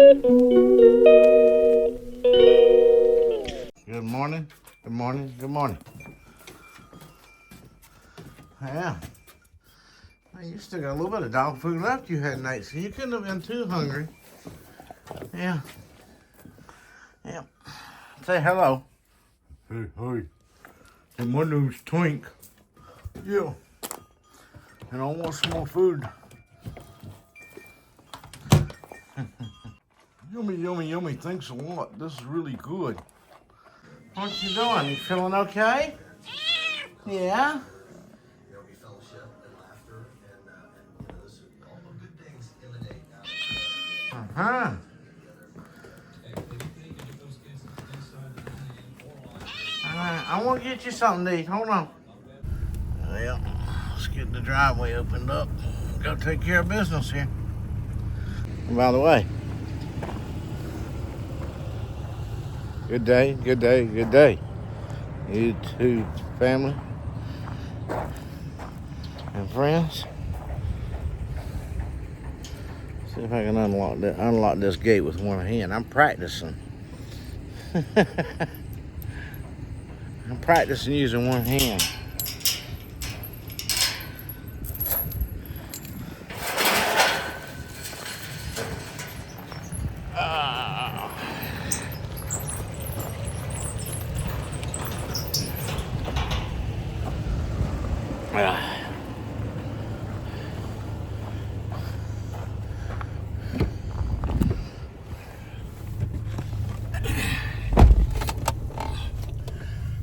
Good morning. Good morning. Good morning. Yeah. Well, you still got a little bit of dog food left you hadn't ate, so you couldn't have been too hungry. Yeah. Yeah. Say hello. Hey, hi. And my name's Twink. Yeah. And I want some more food. Yummy, yummy, yummy. Thanks a lot. This is really good. What you doing? You feeling okay? Yeah? Uh-huh. I want to get you something to eat. Hold on. Well, let's get the driveway opened up. Go take care of business here. And by the way, good day, good day, good day. YouTube family and friends. See if I can unlock this gate with one hand. I'm practicing. I'm practicing using one hand.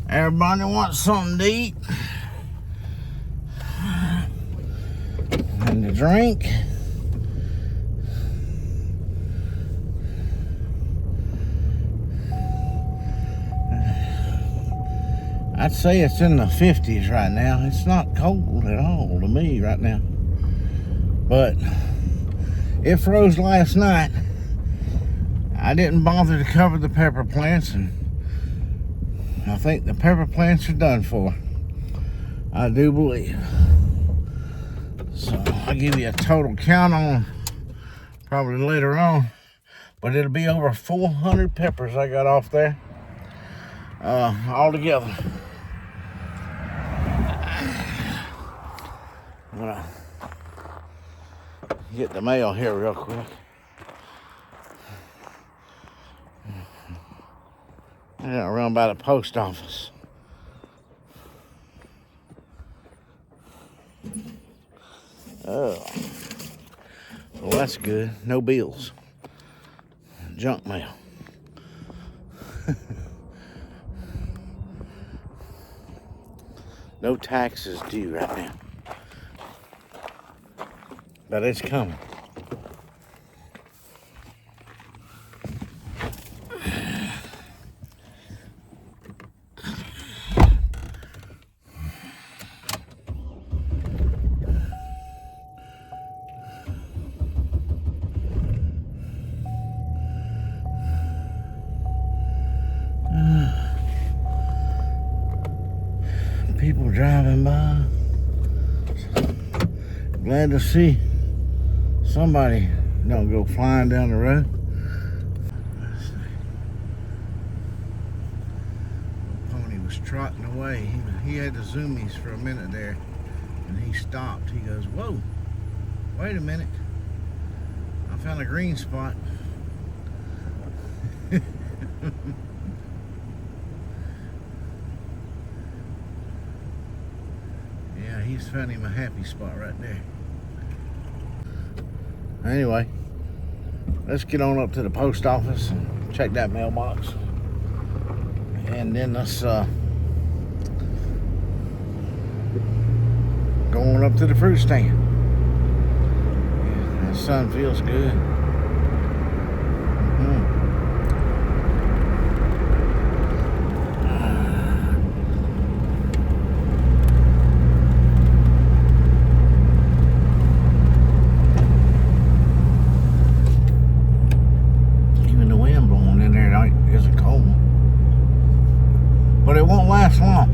Everybody wants something to eat and to drink. I'd say it's in the 50s right now. It's not cold at all to me right now. But it froze last night. I didn't bother to cover the pepper plants, and I think the pepper plants are done for. I do believe. So I'll give you a total count on probably later on. But it'll be over 400 peppers I got off there all together. I'm gonna get the mail here real quick. I gotta run by the post office. Oh, well, that's good. No bills. Junk mail. No taxes due right now. But it's coming. People driving by. Glad to see somebody don't go flying down the road. Pony was trotting away. He had the zoomies for a minute there, and he stopped. He goes, "Whoa, wait a minute. I found a green spot." Yeah, he's found him a happy spot right there. Anyway, let's get on up to the post office and check that mailbox. And then let's go on up to the fruit stand. Yeah, the sun feels good. But it won't last long.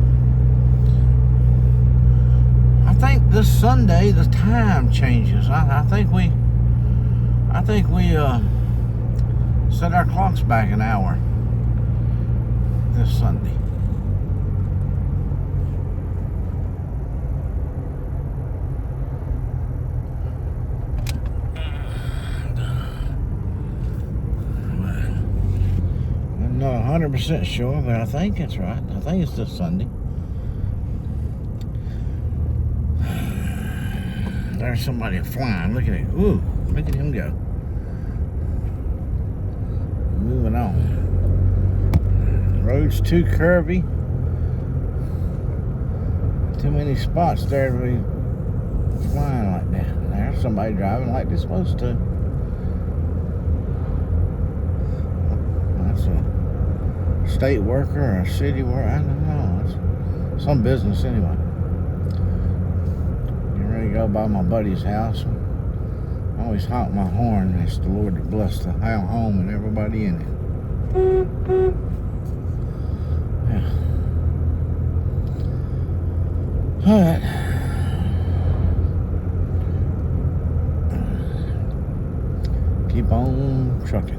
I think this Sunday the time changes. I think we Set our clocks back an hour this Sunday. I'm not 100% sure, but I think it's right. I think it's this Sunday. There's somebody flying. Look at it. Ooh, look at him go. Moving on. The road's too curvy. Too many spots there to be flying like that. There's somebody driving like they're supposed to. That's a state worker or a city worker. I don't know. It's some business anyway. Getting ready to go by my buddy's house. I always honk my horn. It's the Lord to bless the home and everybody in it. Yeah. All right. Keep on trucking.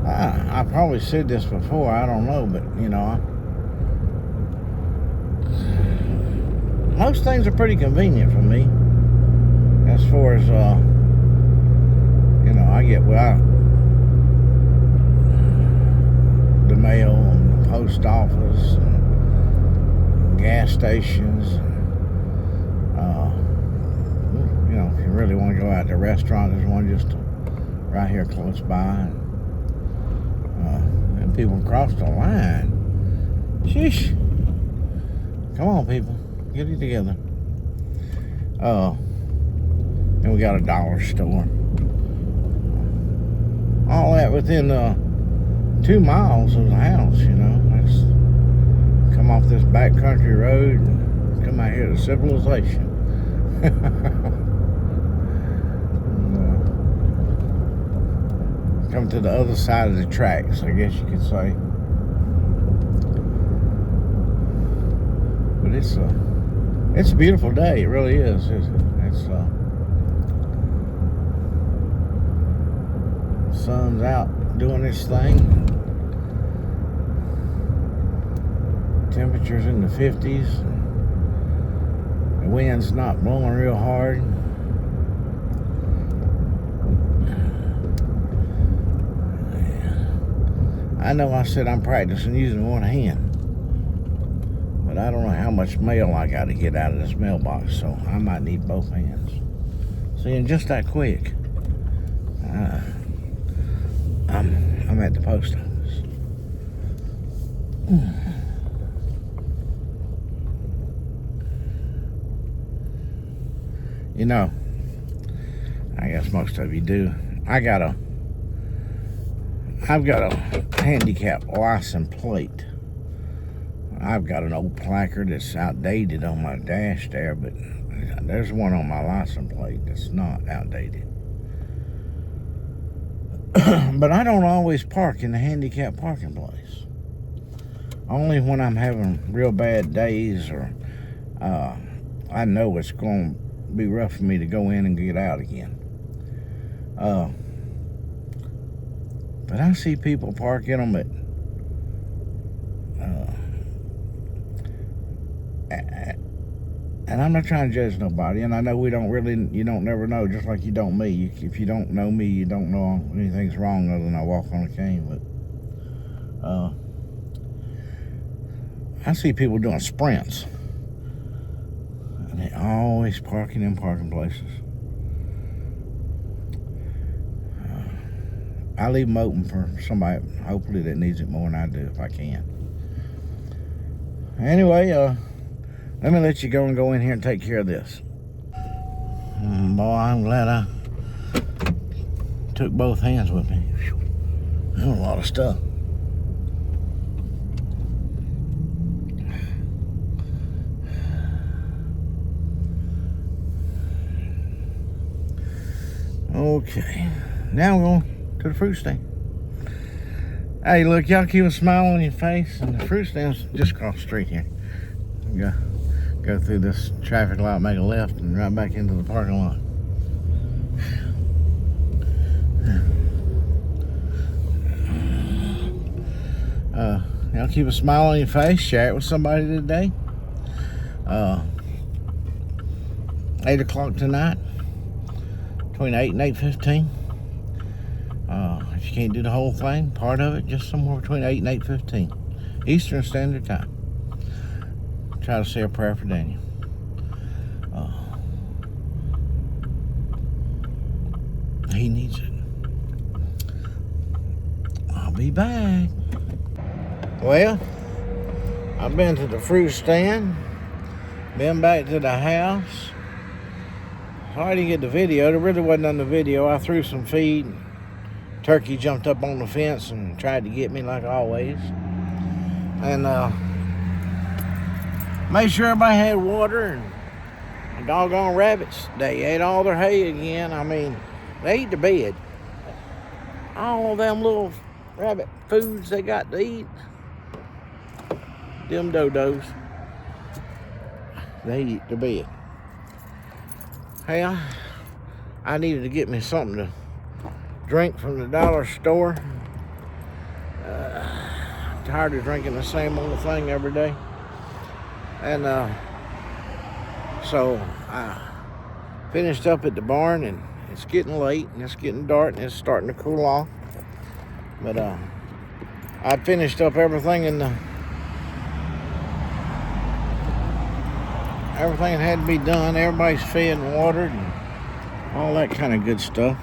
I probably said this before, I don't know, but you know, most things are pretty convenient for me. As far as you know, I get the mail and the post office, and gas stations. You know, if you really want to go out to a restaurant, there's one just right here close by. And people cross the line. Sheesh. Come on, people. Get it together. And we got a dollar store. All that within 2 miles of the house, you know. Let's come off this backcountry road and come out here to civilization. Come to the other side of the tracks, I guess you could say. But it's a beautiful day. It really is. It's sun's out doing its thing. Temperatures in the 50s. The wind's not blowing real hard. I know I said I'm practicing using one hand, but I don't know how much mail I got to get out of this mailbox, so I might need both hands. See, and just that quick, I'm at the post office. You know, I guess most of you do. I've got a handicap license plate. I've got an old placard that's outdated on my dash there, but there's one on my license plate that's not outdated. But I don't always park in the handicap parking place. Only when I'm having real bad days or I know it's going to be rough for me to go in and get out again. But I see people parking them and I'm not trying to judge nobody, and I know you don't never know, just like you don't me. If you don't know me, you don't know anything's wrong other than I walk on a cane. But I see people doing sprints, and they always parking in parking places. I leave them open for somebody, hopefully, that needs it more than I do, if I can. Anyway, let me let you go in here and take care of this. Boy, I'm glad I took both hands with me. That was a lot of stuff. Okay, now we're going to the fruit stand. Hey, look, y'all keep a smile on your face, and the fruit stand's just across the street here. Go through this traffic light, make a left, and right back into the parking lot. Keep a smile on your face. Share it with somebody today. 8 o'clock tonight, between 8 and 8:15. If you can't do the whole thing, part of it, just somewhere between 8 and 8:15 Eastern Standard Time. Try to say a prayer for Daniel. He needs it. I'll be back. Well, I've been to the fruit stand, been back to the house. I didn't get the video. There really wasn't on the video. I threw some feed. Turkey jumped up on the fence and tried to get me like always. And made sure everybody had water. And the doggone rabbits, they ate all their hay again. I mean, they eat the bed. All them little rabbit foods they got to eat. Them dodos, they eat the bed. Hey, I needed to get me something to drink from the dollar store. Tired of drinking the same old thing every day. And so I finished up at the barn, and it's getting late and it's getting dark and it's starting to cool off. But I finished up everything everything that had to be done. Everybody's fed and watered and all that kind of good stuff.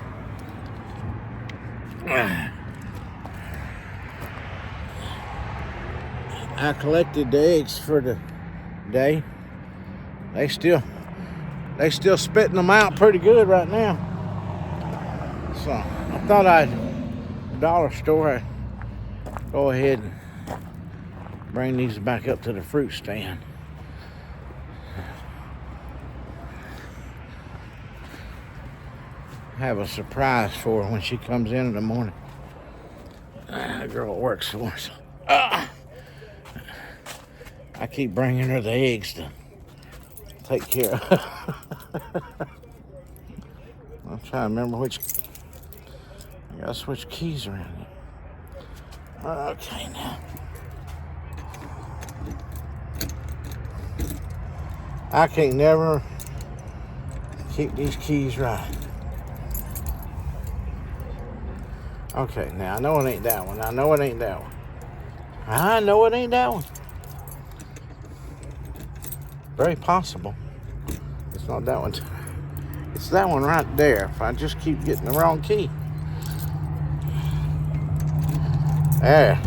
I collected the eggs for the day. They still spitting them out pretty good right now. So I thought dollar store, I'd go ahead and bring these back up to the fruit stand. Have a surprise for her when she comes in the morning. The girl works for us. I keep bringing her the eggs to take care of. I'm trying to remember which. I gotta switch keys around here. Okay, now. I can't never keep these keys right. Okay, now I know it ain't that one. I know it ain't that one. I know it ain't that one. Very possible. It's not that one. It's that one right there. If I just keep getting the wrong key. There.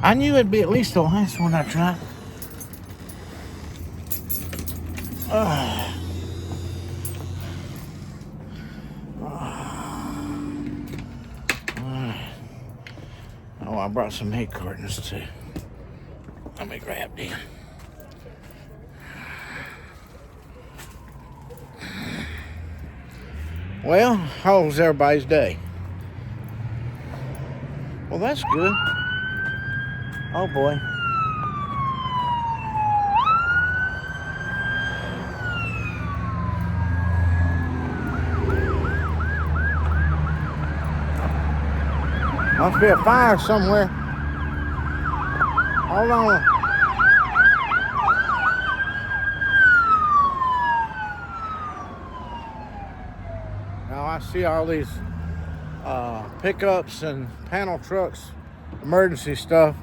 I knew it'd be at least the last one I tried. Oh, I brought some egg cartons too. Let me grab them. Well, how was everybody's day? Well, that's good. Oh boy. Must be a fire somewhere. Hold on. Now I see all these pickups and panel trucks, emergency stuff.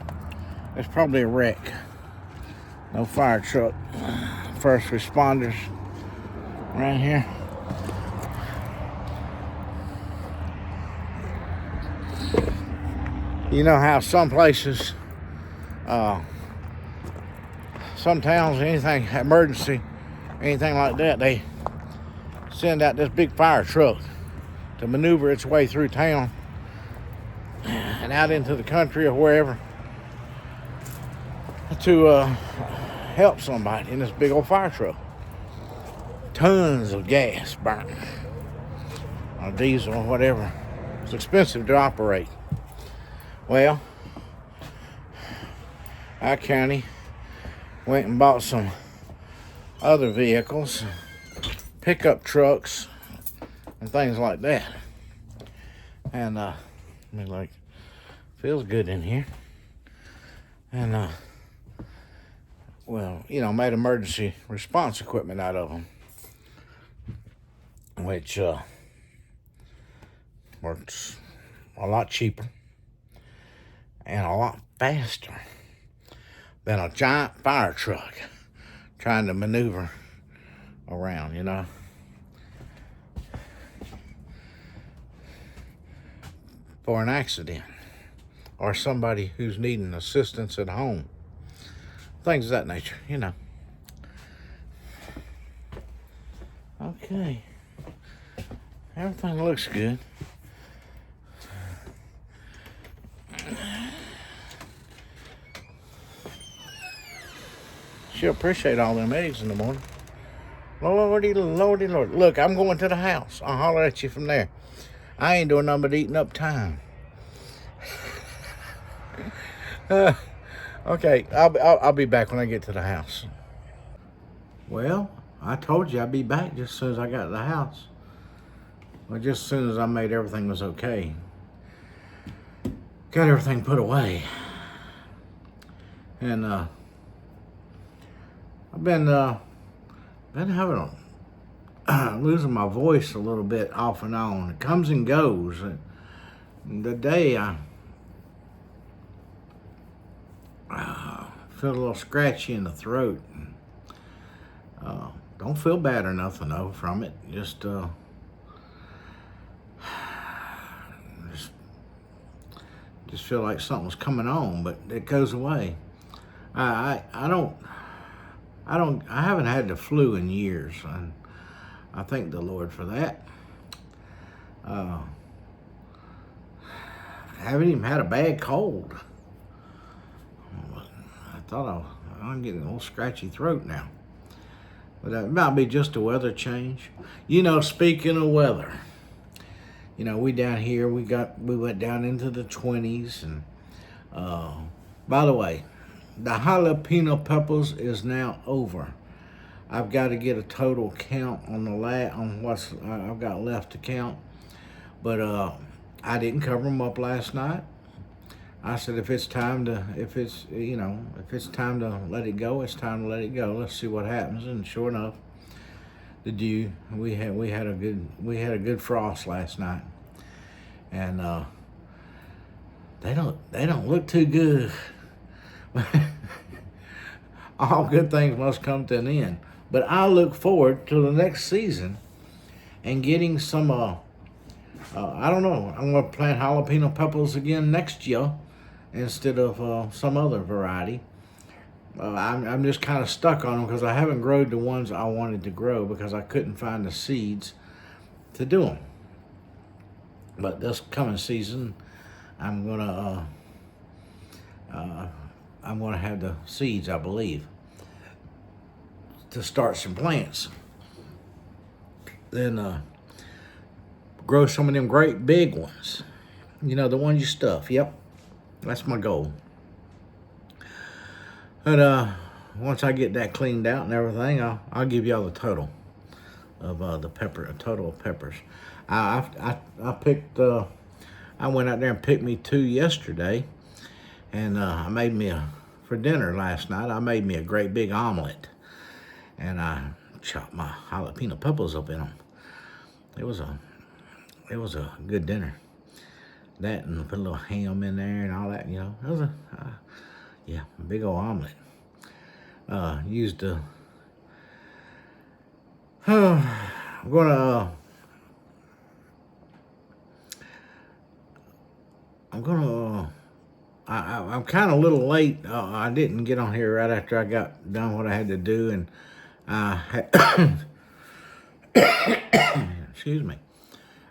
It's probably a wreck. No fire truck. First responders right here. You know how some places, some towns, anything emergency, anything like that, they send out this big fire truck to maneuver its way through town and out into the country or wherever to help somebody in this big old fire truck. Tons of gas burning, or diesel or whatever. It's expensive to operate. Well, our county went and bought some other vehicles, pickup trucks, and things like that. And let me Feels good in here. And, well, you know, made emergency response equipment out of them, which works a lot cheaper and a lot faster than a giant fire truck trying to maneuver around, you know. For an accident or somebody who's needing assistance at home. Things of that nature, you know. Okay. Everything looks good. She'll appreciate all them eggs in the morning. Lordy, lordy, lord. Look, I'm going to the house. I'll holler at you from there. I ain't doing nothing but eating up time. Okay, I'll be back when I get to the house. Well, I told you I'd be back just as soon as I got to the house. Well, just as soon as I made everything was okay. Got everything put away. And I've been having losing my voice a little bit off and on. It comes and goes. The day I feel a little scratchy in the throat. Don't feel bad or nothing though from it. Just feel like something's coming on, but it goes away. I haven't had the flu in years, and I thank the Lord for that. I haven't even had a bad cold. I thought I'm getting a little scratchy throat now. But that might be just a weather change. You know, speaking of weather, you know, we down here, we went down into the 20s. And by the way, the jalapeno peppers is now over. I've got to get a total count on on what's I've got left to count. But I didn't cover them up last night. I said if it's time to let it go, it's time to let it go. Let's see what happens. And sure enough, the dew, we had a good frost last night. And they don't look too good. All good things must come to an end. But I look forward to the next season and getting some I don't know, I'm going to plant jalapeno peppers again next year instead of some other variety. I'm just kind of stuck on them because I haven't grown the ones I wanted to grow because I couldn't find the seeds to do them. But this coming season, I'm gonna have the seeds, I believe, to start some plants. Then grow some of them great big ones. You know, the ones you stuff. Yep, that's my goal. But once I get that cleaned out and everything, I'll give y'all the total of total of peppers. I picked. I went out there and picked me 2 yesterday, and I made me for dinner last night. I made me a great big omelet, and I chopped my jalapeno peppers up in them. It was a good dinner. That and put a little ham in there and all that, you know. It was a big old omelet. Used a. I'm kind of a little late. I didn't get on here right after I got done what I had to do, and excuse me.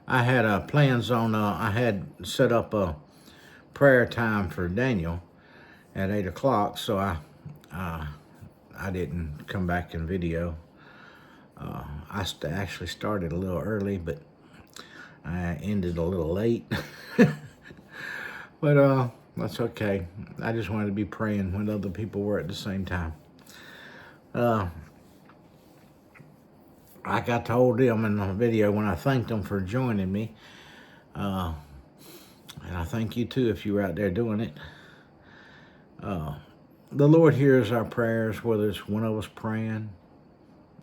I had plans on. I had set up a prayer time for Daniel at 8 o'clock, so I didn't come back in video. I actually started a little early, but I ended a little late. But that's okay. I just wanted to be praying when other people were at the same time. Like I told them in the video when I thanked them for joining me, And I thank you too if you were out there doing it. The Lord hears our prayers, whether it's one of us praying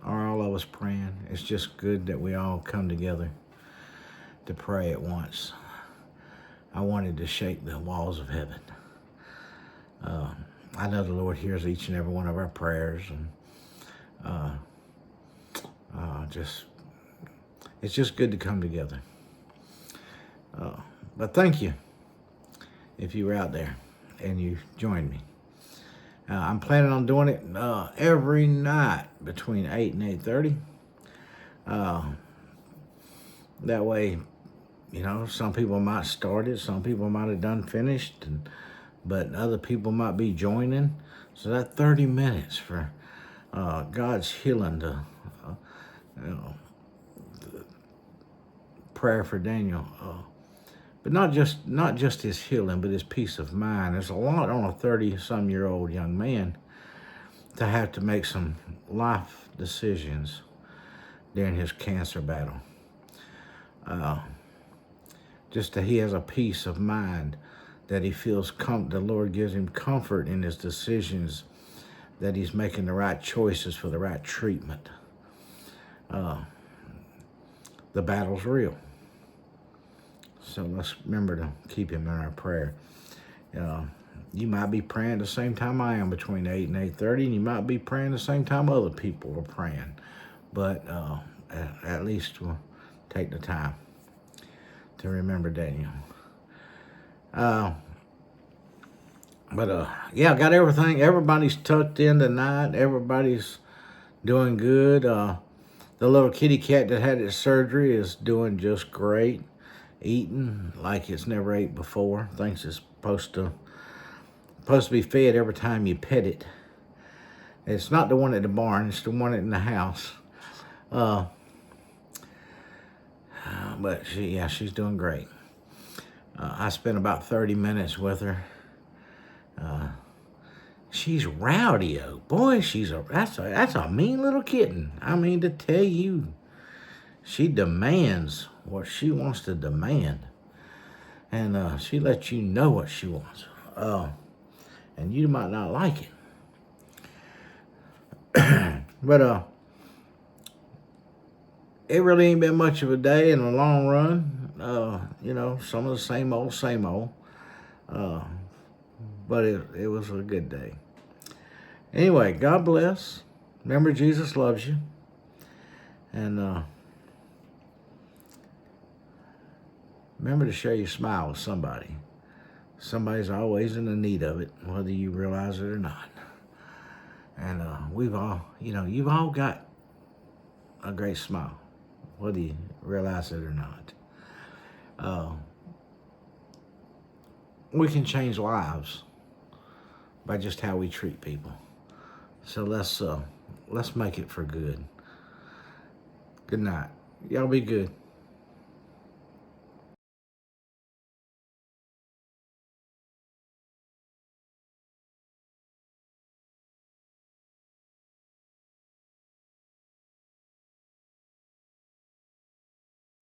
or all of us praying. It's just good that we all come together to pray at once. I wanted to shake the walls of heaven. I know the Lord hears each and every one of our prayers, and it's just good to come together. But thank you if you were out there and you joined me. I'm planning on doing it every night between 8 and 8:30. That way, you know, some people might start it, some people might have done finished, but other people might be joining. So that 30 minutes for God's healing, the prayer for Daniel. But not just his healing, but his peace of mind. There's a lot on a 30-some-year-old young man to have to make some life decisions during his cancer battle. Just that he has a peace of mind, that he feels the Lord gives him comfort in his decisions, that he's making the right choices for the right treatment. The battle's real. So let's remember to keep him in our prayer. You might be praying the same time I am between 8 and 8:30, and you might be praying the same time other people are praying. But at least we'll take the time to remember Daniel. Yeah, got everything. Everybody's tucked in tonight. Everybody's doing good. The little kitty cat that had its surgery is doing just great. Eating like it's never ate before. Thinks it's supposed to be fed every time you pet it. It's not the one at the barn, it's the one in the house. But she's doing great. I spent about 30 minutes with her. She's rowdy, oh boy. That's a mean little kitten. I mean, to tell you, she demands what she wants to demand, and she lets you know what she wants. And you might not like it, but it really ain't been much of a day in the long run. You know, some of the same old. But it was a good day. Anyway, God bless. Remember, Jesus loves you. And remember to share your smile with somebody. Somebody's always in the need of it, whether you realize it or not. And we've all, you've all got a great smile, whether you realize it or not. We can change lives by just how we treat people. So let's make it for good. Good night. Y'all be good.